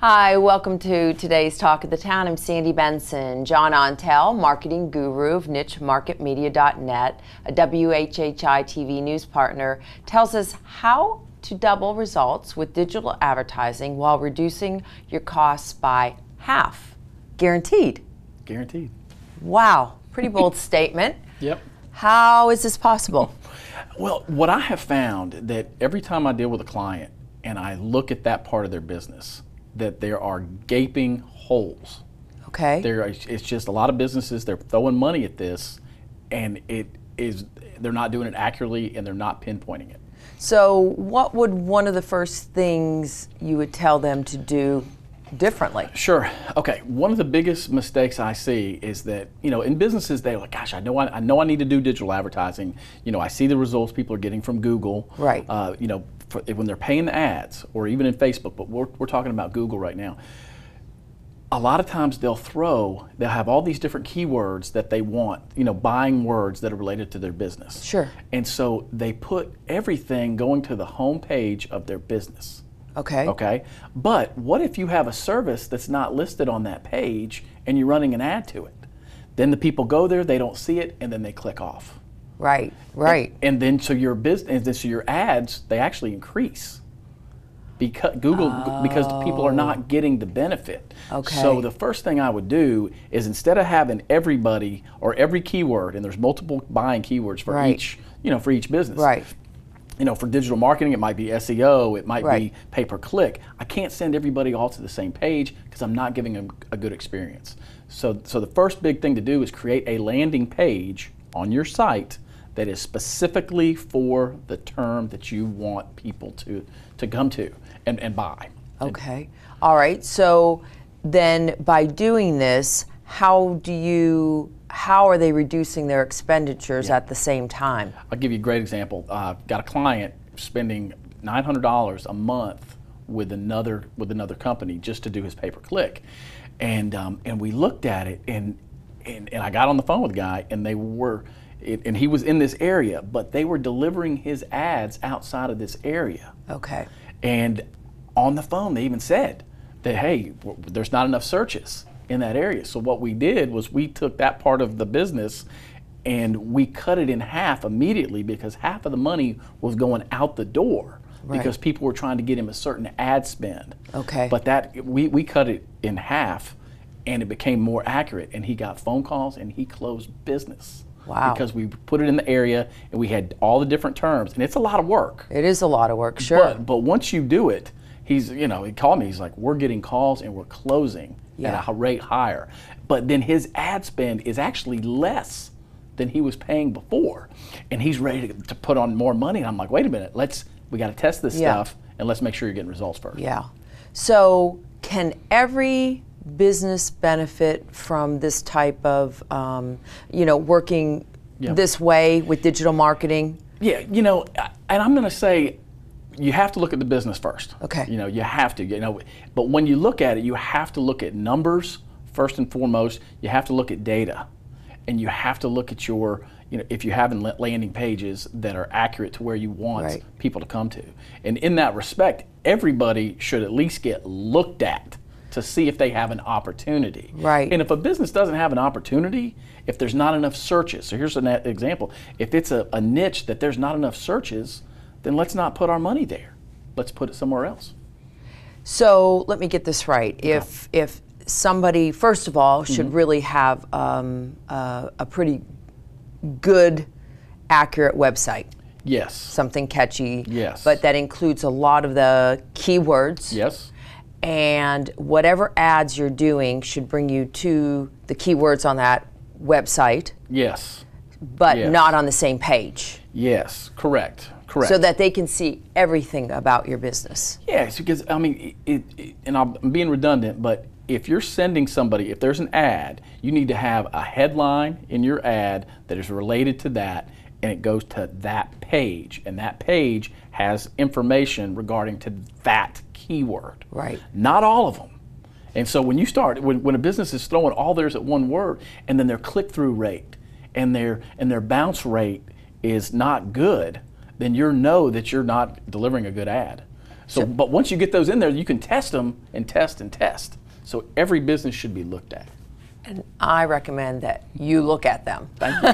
Hi, welcome to today's Talk of the Town. I'm Sandy Benson. John Ontel, marketing guru of nichemarketmedia.net, a WHHI TV news partner, tells us how to double results with digital advertising while reducing your costs by half. Guaranteed. Guaranteed. Wow, pretty bold statement. Yep. How is this possible? Well, what I have found that every time I deal with a client and I look at that part of their business, that there are gaping holes. Okay. It's just a lot of businesses, they're throwing money at this and they're not doing it accurately and they're not pinpointing it. So what would one of the first things you would tell them to do differently? Sure. Okay. One of the biggest mistakes I see is that, in businesses, they're like, gosh, I know I need to do digital advertising. I see the results people are getting from Google. Right. When they're paying the ads, or even in Facebook, but we're talking about Google right now. A lot of times they'll have all these different keywords that they want, buying words that are related to their business. Sure. And so they put everything going to the home page of their business. Okay. Okay. But what if you have a service that's not listed on that page and you're running an ad to it? Then the people go there, they don't see it, and then they click off. Right. Right. And then so your business, so your ads, they actually increase because because the people are not getting the benefit. Okay. So the first thing I would do is, instead of having everybody or every keyword, and there's multiple buying keywords for each, for each business. Right. For digital marketing, it might be SEO, it might Right. be pay-per-click. I can't send everybody all to the same page because I'm not giving them a good experience. So the first big thing to do is create a landing page on your site that is specifically for the term that you want people to come to and buy. Okay. All right. So then by doing this, how are they reducing their expenditures at the same time? I'll give you a great example. Got a client spending $900 a month with another company just to do his pay-per-click, and we looked at it, and I got on the phone with the guy, and and he was in this area, but they were delivering his ads outside of this area. Okay. And on the phone, they even said that, hey, there's not enough searches in that area. So what we did was we took that part of the business and we cut it in half immediately, because half of the money was going out the door because people were trying to get him a certain ad spend. Okay. But we cut it in half, and it became more accurate, and he got phone calls and he closed business. Wow. Because we put it in the area and we had all the different terms, and it's a lot of work. It is a lot of work, sure. But once you do it, he called me, he's like, we're getting calls and we're closing at a rate higher. But then his ad spend is actually less than he was paying before. And he's ready to put on more money. And I'm like, wait a minute, we got to test this stuff, and let's make sure you're getting results first. Yeah. So can every business benefit from this type of, working this way with digital marketing? Yeah, and I'm going to say, you have to look at the business first. Okay. You have to, but when you look at it, you have to look at numbers first and foremost. You have to look at data, and you have to look at your, if you have landing pages that are accurate to where you want people to come to. And in that respect, everybody should at least get looked at to see if they have an opportunity. Right. And if a business doesn't have an opportunity, if there's not enough searches, so here's an example. If it's a niche that there's not enough searches, then let's not put our money there. Let's put it somewhere else. So let me get this right. If somebody, first of all, should really have a pretty good, accurate website. Yes. Something catchy. Yes. But that includes a lot of the keywords. Yes. And whatever ads you're doing should bring you to the keywords on that website. Yes. But not on the same page. Yes, correct. So that they can see everything about your business. Yes, because and I'm being redundant, but if you're sending somebody, if there's an ad, you need to have a headline in your ad that is related to that, and it goes to that page, and that page has information regarding to that keyword. Right. Not all of them. And so when you start, when a business is throwing all theirs at one word, and then their click-through rate and their bounce rate is not good, then you know that you're not delivering a good ad. So, but once you get those in there, you can test them and test and test. So every business should be looked at. And I recommend that you look at them. Thank you.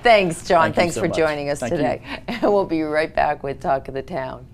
Thanks, John. Thank you Thanks so for much. joining us Thank you. today. And we'll be right back with Talk of the Town.